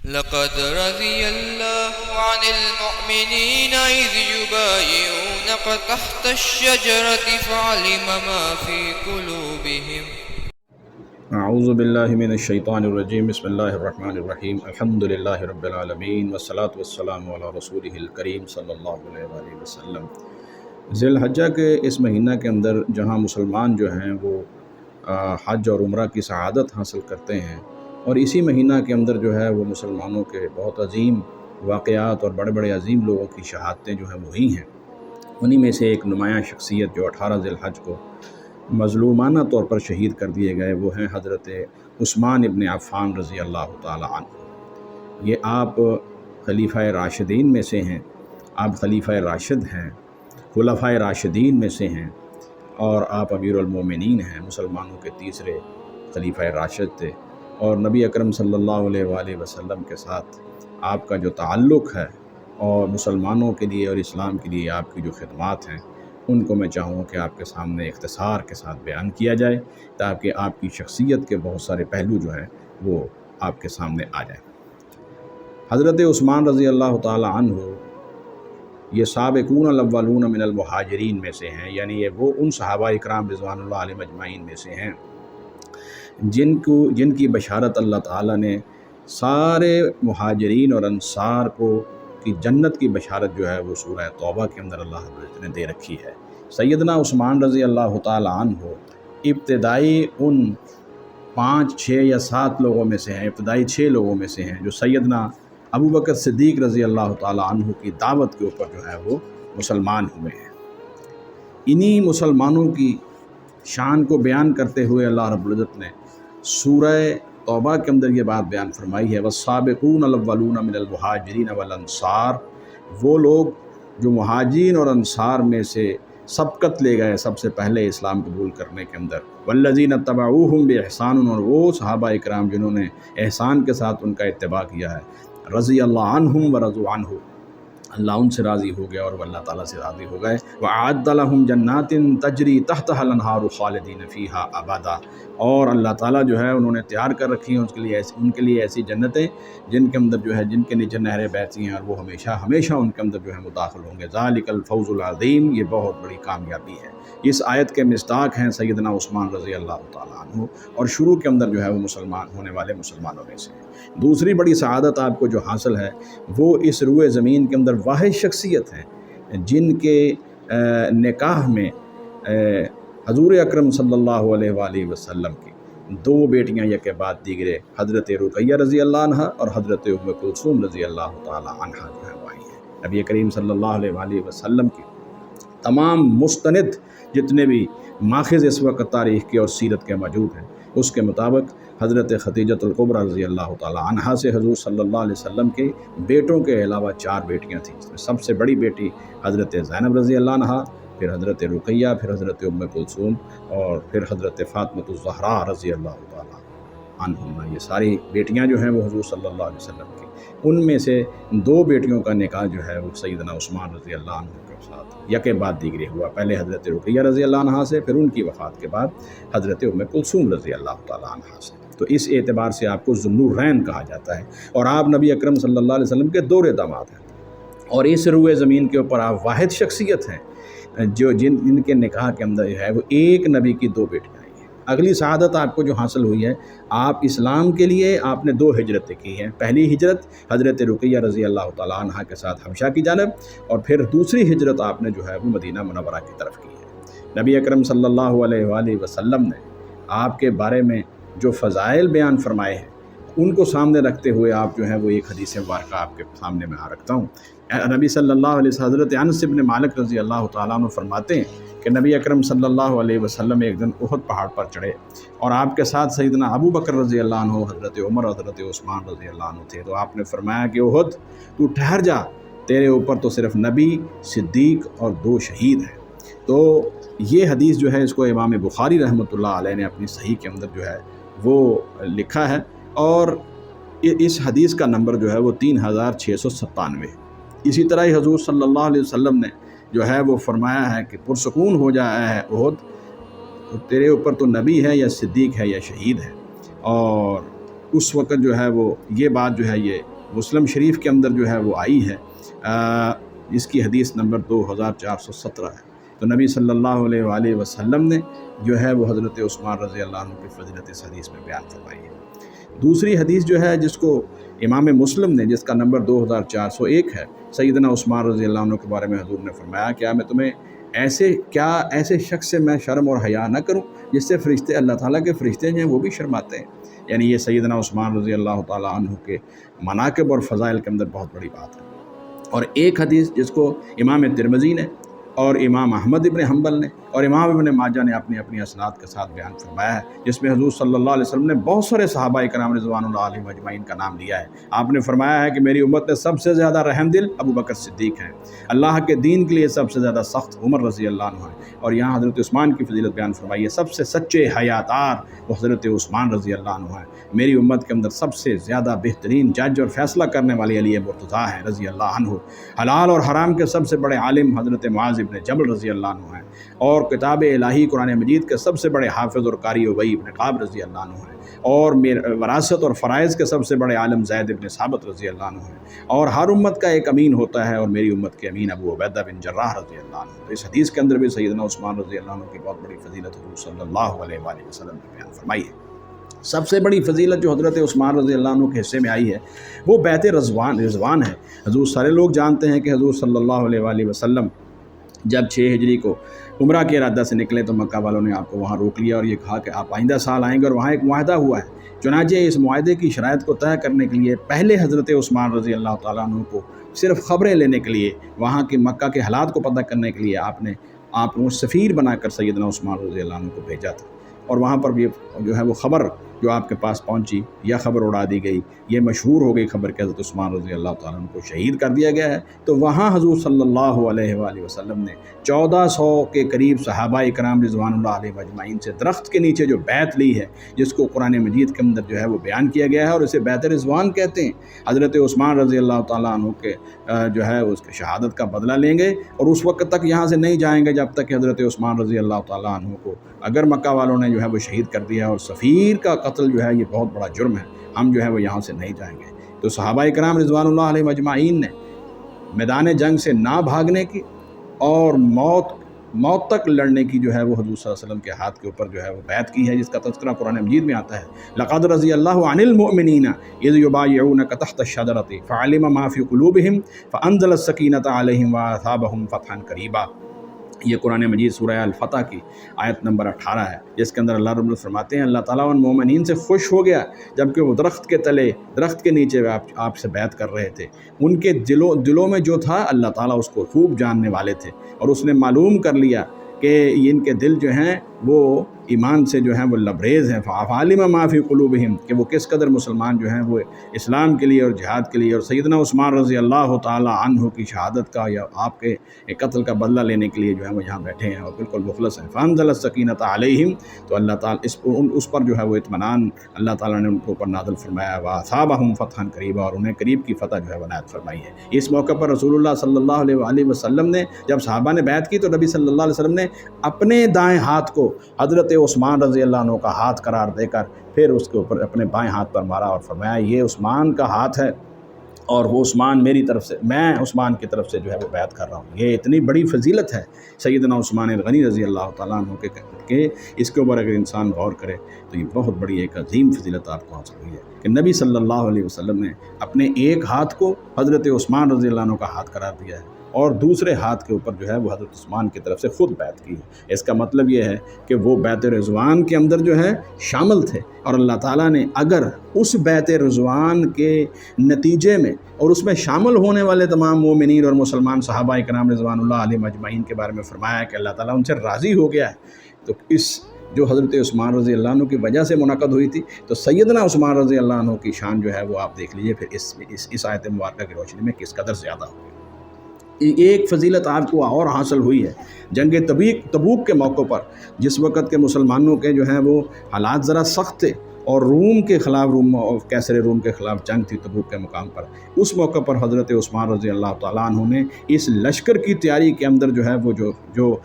لقد رضي الله عن المؤمنين إذ يبايعونك تحت الشجرة فعلم ما في قلوبهم. اعوذ باللہ من الشیطان الرجیم بسم اللہ الرحمن الرحیم الحمد للہ رب العالمین والصلاة والسلام علی رسولہ الکریم صلی اللہ علیہ وآلہ وسلم۔ ذی الحجہ کے اس مہینہ کے اندر جہاں مسلمان جو ہیں وہ حج اور عمرہ کی سعادت حاصل کرتے ہیں، اور اسی مہینہ کے اندر جو ہے وہ مسلمانوں کے بہت عظیم واقعات اور بڑے بڑے عظیم لوگوں کی شہادتیں جو ہیں وہی ہیں۔ انہی میں سے ایک نمایاں شخصیت جو 18 ذی الحج کو مظلومانہ طور پر شہید کر دیے گئے وہ ہیں حضرت عثمان ابن عفان رضی اللہ تعالی عنہ۔ یہ آپ خلیفہ راشدین میں سے ہیں، آپ خلیفہ راشد ہیں، خلفائے راشدین میں سے ہیں، اور آپ امیر المومنین ہیں، مسلمانوں کے تیسرے خلیفہ راشد تھے، اور نبی اکرم صلی اللہ علیہ وآلہ وسلم کے ساتھ آپ کا جو تعلق ہے اور مسلمانوں کے لیے اور اسلام کے لیے آپ کی جو خدمات ہیں ان کو میں چاہوں کہ آپ کے سامنے اختصار کے ساتھ بیان کیا جائے، تاکہ آپ کی شخصیت کے بہت سارے پہلو جو ہیں وہ آپ کے سامنے آ جائیں۔ حضرت عثمان رضی اللہ تعالی عنہ یہ سابقون الاولون من المہاجرین میں سے ہیں، یعنی یہ وہ ان صحابہ اکرام رضوان اللہ علیہم اجمعین میں سے ہیں جن کی بشارت اللہ تعالیٰ نے سارے مہاجرین اور انصار کو کی جنت کی بشارت جو ہے وہ سورہ توبہ کے اندر اللہ رب العزت نے دے رکھی ہے۔ سیدنا عثمان رضی اللہ تعالی عنہ ابتدائی ان 5، 6 یا 7 لوگوں میں سے ہیں، ابتدائی 6 لوگوں میں سے ہیں جو سیدنا ابو بکر صدیق رضی اللہ تعالی عنہ کی دعوت کے اوپر جو ہے وہ مسلمان ہوئے ہیں۔ انہی مسلمانوں کی شان کو بیان کرتے ہوئے اللہ رب العزت نے سورہ توبہ کے اندر یہ بات بیان فرمائی ہے، والسابقون الاولون من المہاجرین والانصار، وہ لوگ جو مہاجرین اور انصار میں سے سبقت لے گئے سب سے پہلے اسلام قبول کرنے کے اندر، والذین اتبعوہم باحسان، اور وہ صحابہ اکرام جنہوں نے احسان کے ساتھ ان کا اتباع کیا ہے، رضی اللہ عنہم ورضوا عنہ، اللہ ان سے راضی ہو گیا اور وہ اللہ تعالیٰ سے راضی ہو گئے، وَأَعَدَّ لَهُمْ جَنَّاتٍ تَجْرِي تَحْتَهَا الْأَنْهَارُ خَالِدِينَ فِيهَا أَبَدًا، اور اللہ تعالیٰ جو ہے انہوں نے تیار کر رکھی ہیں ان کے لیے ایسی جنتیں جن کے اندر جو ہے جن کے نیچے نہریں بہتی ہیں، اور وہ ہمیشہ ہمیشہ ان کے اندر جو ہے داخل ہوں گے۔ ذَلِكَ الْفَوْزُ الْعَظِيمُ، یہ بہت بڑی کامیابی ہے۔ اس آیت کے مصداق ہیں سیدنا عثمان رضی اللہ تعالیٰ عنہ، اور شروع کے اندر جو ہے وہ مسلمان ہونے والے مسلمانوں میں سے ہیں۔ دوسری بڑی سعادت آپ کو جو حاصل ہے وہ اس روئے زمین کے اندر واحد شخصیت ہیں جن کے نکاح میں حضور اکرم صلی اللہ علیہ وآلہ وسلم کی 2 بیٹیاں یک بعد دیگرے حضرت رقیہ رضی اللہ عنہ اور حضرت ام کلثوم رضی اللہ تعالی عنہ جو ہے آئی ہیں۔ نبی کریم صلی اللہ علیہ وآلہ وسلم کی تمام مستند جتنے بھی ماخذ اس وقت تاریخ کے اور سیرت کے موجود ہیں اس کے مطابق حضرت خدیجۃ الکبریٰ رضی اللہ تعالی عنہا سے حضور صلی اللہ علیہ وسلم کے بیٹوں کے علاوہ 4 بیٹیاں تھیں، جس میں سب سے بڑی بیٹی حضرت زینب رضی اللہ عنہا، پھر حضرت رقیہ، پھر حضرت ام کلثوم، اور پھر حضرت فاطمہ الزہرا رضی اللہ تعالی عنہما۔ یہ ساری بیٹیاں جو ہیں وہ حضور صلی اللہ علیہ وسلم کی، ان میں سے 2 بیٹیوں کا نکاح جو ہے وہ سیدنا عثمان رضی اللہ عنہ کے ساتھ یکے بعد دیگرے ہوا، پہلے حضرت رقیہ رضی اللہ عنہ سے، پھر ان کی وفات کے بعد حضرت ام کلثوم رضی اللہ تعالی عنہ سے۔ تو اس اعتبار سے آپ کو ذوالنورین کہا جاتا ہے، اور آپ نبی اکرم صلی اللہ علیہ وسلم کے دور داماد ہیں، اور اس روئے زمین کے اوپر آپ واحد شخصیت ہیں جو جن کے نکاح کے اندر جو ہے وہ ایک نبی کی 2 بیٹیاں ہیں۔ اگلی سعادت آپ کو جو حاصل ہوئی ہے، آپ اسلام کے لیے آپ نے 2 ہجرتیں کی ہیں۔ پہلی ہجرت حضرت رقیہ رضی اللہ تعالی عنہ کے ساتھ حبشہ کی جانب، اور پھر دوسری ہجرت آپ نے جو ہے وہ مدینہ منورہ کی طرف کی ہے۔ نبی اکرم صلی اللہ علیہ وآلہ وسلم نے آپ کے بارے میں جو فضائل بیان فرمائے ہیں ان کو سامنے رکھتے ہوئے آپ جو ہے وہ ایک حدیث مبارکہ آپ کے سامنے میں رکھتا ہوں۔ نبی صلی اللہ علیہ وسلم حضرت انس بن مالک رضی اللہ تعالیٰ عنہ فرماتے ہیں کہ نبی اکرم صلی اللہ علیہ وسلم ایک دن احد پہاڑ پر چڑھے، اور آپ کے ساتھ سیدنا ابو بکر رضی اللہ عنہ، حضرت عمر، حضرت عثمان رضی اللہ عنہ تھے۔ تو آپ نے فرمایا کہ احد تو ٹھہر جا، تیرے اوپر تو صرف نبی، صدیق اور 2 شہید ہیں۔ تو یہ حدیث جو ہے اس کو امام بخاری رحمۃ اللہ علیہ نے اپنی صحیح کے اندر جو ہے وہ لکھا ہے، اور اس حدیث کا نمبر جو ہے وہ 3697 ہے۔ اسی طرح ہی حضور صلی اللہ علیہ وسلم نے جو ہے وہ فرمایا ہے کہ پرسکون ہو جایا ہے احد، تیرے اوپر تو نبی ہے یا صدیق ہے یا شہید ہے، اور اس وقت جو ہے وہ یہ بات جو ہے یہ مسلم شریف کے اندر جو ہے وہ آئی ہے، اس کی حدیث نمبر 2417 ہے۔ تو نبی صلی اللہ علیہ وآلہ وسلم نے جو ہے وہ حضرت عثمان رضی اللہ عنہ کی فضیلت اس حدیث میں بیان فرمائی ہے۔ دوسری حدیث جو ہے جس کو امام مسلم نے، جس کا نمبر 2401 ہے، سیدنا عثمان رضی اللہ عنہ کے بارے میں حضور نے فرمایا، کیا میں تمہیں ایسے شخص سے میں شرم اور حیا نہ کروں جس سے فرشتے، اللہ تعالیٰ کے فرشتے ہیں وہ بھی شرماتے ہیں۔ یعنی یہ سیدنا عثمان رضی اللہ تعالیٰ عنہ کے مناقب اور فضائل کے اندر بہت بڑی بات ہے۔ اور ایک حدیث جس کو امام ترمذی نے اور امام احمد ابن حنبل نے اور امام ابن ماجہ نے اپنی اسناد کے ساتھ بیان فرمایا ہے، جس میں حضور صلی اللہ علیہ وسلم نے بہت سارے صحابہ کرام رضوان اللہ علیہم اجمعین کا نام لیا ہے۔ آپ نے فرمایا ہے کہ میری امت میں سب سے زیادہ رحم دل ابو بکر صدیق ہیں، اللہ کے دین کے لیے سب سے زیادہ سخت عمر رضی اللہ عنہ ہے، اور یہاں حضرت عثمان کی فضیلت بیان فرمائی ہے، سب سے سچے حیاتار وہ حضرت عثمان رضی اللہ عنہ ہیں۔ میری امت کے اندر سب سے زیادہ بہترین جج اور فیصلہ کرنے والے علی مرتضیٰ ہیں رضی اللہ عنہ۔ حلال اور حرام کے سب سے بڑے عالم حضرت معاذ ابن جبل رضی اللہ عنہ ہیں، اور کتاب الہی قرآن مجید کے سب سے بڑے حافظ اور قاری ابی ابن کعب رضی اللہ عنہ ہیں، اور وراثت اور فرائض کے سب سے بڑے عالم زید ابن ثابت رضی اللہ عنہ ہیں، اور ہر امت کا ایک امین ہوتا ہے، اور میری امت کے امین ابو عبیدہ بن جراح رضی اللہ عنہ۔ تو اس حدیث کے اندر بھی سیدنا عثمان رضی اللہ عنہ کی بہت بڑی فضیلت حضور صلی اللہ علیہ وآلہ وسلم نے بیان فرمائی ہے۔ سب سے بڑی فضیلت جو حضرت عثمان رضی اللہ عنہ کے حصے میں آئی ہے وہ بیعت رضوان ہے۔ حضور سارے لوگ جانتے ہیں کہ حضور صلی اللہ علیہ وآلہ وسلم جب 6 ہجری کو عمرہ کے ارادہ سے نکلے تو مکہ والوں نے آپ کو وہاں روک لیا اور یہ کہا کہ آپ آئندہ سال آئیں گے، اور وہاں ایک معاہدہ ہوا ہے۔ چنانچہ اس معاہدے کی شرائط کو طے کرنے کے لیے پہلے حضرت عثمان رضی اللہ تعالیٰ عنہ کو صرف خبریں لینے کے لیے، وہاں کے مکہ کے حالات کو پتہ کرنے کے لیے آپ کو سفیر بنا کر سیدنا عثمان رضی اللہ عنہ کو بھیجا تھا، اور وہاں پر بھی جو ہے وہ خبر جو آپ کے پاس پہنچی یا خبر اڑا دی گئی، یہ مشہور ہو گئی خبر کہ حضرت عثمان رضی اللہ تعالیٰ عنہ کو شہید کر دیا گیا ہے۔ تو وہاں حضور صلی اللہ علیہ وآلہ وسلم نے 1400 کے قریب صحابہ اکرام رضوان اللہ علیہم اجمعین سے درخت کے نیچے جو بیعت لی ہے، جس کو قرآن مجید کے اندر جو ہے وہ بیان کیا گیا ہے، اور اسے بیعت رضوان کہتے ہیں۔ حضرت عثمان رضی اللہ تعالیٰ عنہ کے جو ہے اس کے شہادت کا بدلہ لیں گے، اور اس وقت تک یہاں سے نہیں جائیں گے جب تک کہ حضرت عثمان رضی اللہ تعالیٰ عنہ کو اگر مکہ والوں نے جو ہے وہ شہید کر دیا، اور سفیر کا قتل جو ہے یہ بہت بڑا جرم ہے، ہم جو ہے وہ یہاں سے نہیں جائیں گے۔ تو صحابہ کرام رضوان اللہ علیہم اجمعین نے میدان جنگ سے نہ بھاگنے کی اور موت تک لڑنے کی جو ہے وہ حضور صلی اللہ علیہ وسلم کے ہاتھ کے اوپر جو ہے وہ بیعت کی ہے، جس کا تذکرہ قرآن مجید میں آتا ہے۔ لقد رضی اللہ عن المؤمنین اذ یبایعونک تحت الشجرۃ فعلم ما فی قلوبہم فانزل السکینۃ علیہم واثابہم فتحا قریبا۔ یہ قرآن مجید سورہ الفتح کی آیت نمبر 18 ہے، جس کے اندر اللہ رب العزت فرماتے ہیں اللہ تعالیٰ ان مومنین سے خوش ہو گیا جبکہ وہ درخت کے تلے، درخت کے نیچے آپ سے بیعت کر رہے تھے۔ ان کے دلوں میں جو تھا اللہ تعالیٰ اس کو خوب جاننے والے تھے، اور اس نے معلوم کر لیا کہ ان کے دل جو ہیں وہ ایمان سے جو ہیں وہ لبریز ہیں۔ فعلم ما فی قلوبہم، کہ وہ کس قدر مسلمان جو ہیں وہ اسلام کے لیے اور جہاد کے لیے اور سیدنا عثمان رضی اللہ تعالیٰ عنہ کی شہادت کا یا آپ کے قتل کا بدلہ لینے کے لیے جو ہے وہ یہاں بیٹھے ہیں اور بالکل مخلص ہیں۔ فانزل السکینۃ علیہم، تو اللہ تعالیٰ اس پر جو ہے وہ اطمینان اللہ تعالیٰ نے ان کے اوپر نازل فرمایا، واثابہم فتحا قریبا، اور انہیں قریب کی فتح جو ہے عنایت فرمائی ہے۔ اس موقع پر رسول اللہ صلی اللہ علیہ وآلہ وسلم نے جب صحابہ نے بیعت کی تو نبی صلی اللہ علیہ وسلم نے اپنے دائیں ہاتھ کو حضرت عثمان رضی اللہ عنہ کا ہاتھ قرار دے کر پھر اس کے اوپر اپنے بائیں ہاتھ پر مارا اور فرمایا یہ عثمان کا ہاتھ ہے، اور وہ عثمان میری طرف سے، میں عثمان کی طرف سے جو ہے وہ بیعت کر رہا ہوں۔ یہ اتنی بڑی فضیلت ہے سیدنا عثمان الغنی رضی اللہ تعالیٰ عنہ کے اس کے اوپر اگر انسان غور کرے تو یہ بہت بڑی ایک عظیم فضیلت آپ کو حاصل ہوئی ہے کہ نبی صلی اللہ علیہ وسلم نے اپنے ایک ہاتھ کو حضرت عثمان رضی اللہ عنہ کا ہاتھ قرار دیا ہے، اور دوسرے ہاتھ کے اوپر جو ہے وہ حضرت عثمان کی طرف سے خود بیعت کی ہے۔ اس کا مطلب یہ ہے کہ وہ بیعت رضوان کے اندر جو ہے شامل تھے، اور اللہ تعالیٰ نے اگر اس بیعت رضوان کے نتیجے میں اور اس میں شامل ہونے والے تمام مومنین اور مسلمان صحابہ کرام رضوان اللہ علیہم اجمعین کے بارے میں فرمایا کہ اللہ تعالیٰ ان سے راضی ہو گیا ہے، تو اس جو حضرت عثمان رضی اللہ عنہ کی وجہ سے منعقد ہوئی تھی، تو سیدنا عثمان رضی اللہ عنہ کی شان جو ہے وہ آپ دیکھ لیجئے پھر اس آیت مبارکہ کی روشنی میں کس قدر زیادہ ہوئی۔ ایک فضیلت آپ کو اور حاصل ہوئی ہے جنگ تبوک کے موقع پر، جس وقت کے مسلمانوں کے جو ہیں وہ حالات ذرا سخت تھے، اور روم کے خلاف کیسر روم کے خلاف جنگ تھی تبوک کے مقام پر۔ اس موقع پر حضرت عثمان رضی اللہ تعالیٰ عنہ نے اس لشکر کی تیاری کے اندر جو ہے وہ جو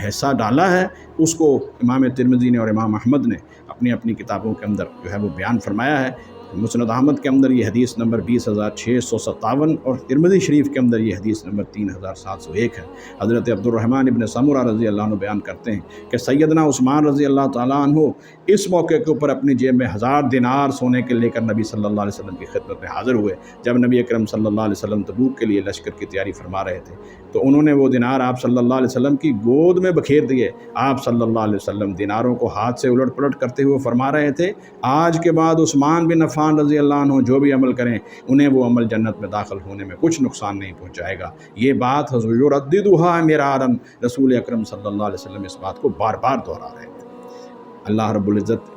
حصہ ڈالا ہے، اس کو امام ترمذی نے اور امام احمد نے اپنی کتابوں کے اندر جو ہے وہ بیان فرمایا ہے۔ مسند احمد کے اندر یہ حدیث نمبر 20,657 اور ترمذی شریف کے اندر یہ حدیث نمبر 3,701 ہے۔ حضرت عبد الرحمن ابن سمرہ رضی اللہ عنہ بیان کرتے ہیں کہ سیدنا عثمان رضی اللہ تعالیٰ عنہ اس موقع کے اوپر اپنی جیب میں 1000 دینار سونے کے لے کر نبی صلی اللہ علیہ وسلم کی خدمت میں حاضر ہوئے۔ جب نبی اکرم صلی اللہ علیہ وسلم تبوک کے لیے لشکر کی تیاری فرما رہے تھے تو انہوں نے وہ دینار آپ صلی اللہ علیہ وسلم کی گود میں بکھیر دیے۔ آپ صلی اللہ علیہ وسلم دیناروں کو ہاتھ سے الٹ پلٹ کرتے ہوئے فرما رہے تھے، آج کے بعد عثمان بن عفان رضی اللہ عنہ جو بھی عمل کریں انہیں وہ عمل جنت میں داخل ہونے میں کچھ نقصان نہیں پہنچائے گا۔ یہ بات حضور یرددھا مرارا، رسول اکرم صلی اللہ علیہ وسلم اس بات کو بار بار دہرا رہے تھے۔ اللہ رب العزت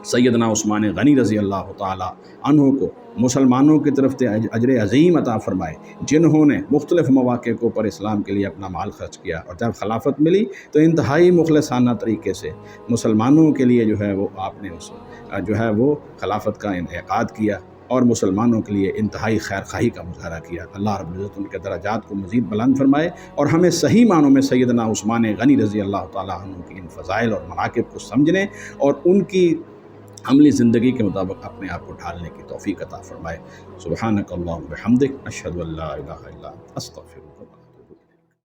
سیدنا عثمان غنی رضی اللہ تعالی عنہ کو مسلمانوں کی طرف سے اجر عظیم عطا فرمائے، جنہوں نے مختلف مواقع کے اوپر اسلام کے لیے اپنا مال خرچ کیا، اور جب خلافت ملی تو انتہائی مخلصانہ طریقے سے مسلمانوں کے لیے جو ہے وہ آپ نے وہ خلافت کا انعقاد کیا اور مسلمانوں کے لیے انتہائی خیر خواہی کا مظاہرہ کیا۔ اللہ رب العزت ان کے درجات کو مزید بلند فرمائے اور ہمیں صحیح معنوں میں سیدنا عثمان غنی رضی اللہ تعالیٰ عنہ کی ان فضائل اور مناقب کو سمجھنے اور ان کی عملی زندگی کے مطابق اپنے آپ کو ڈھالنے کی توفیق عطا فرمائے۔ سبحانک اللہم و بحمدک، اشہد ان لا الہ الا انت، استغفرک۔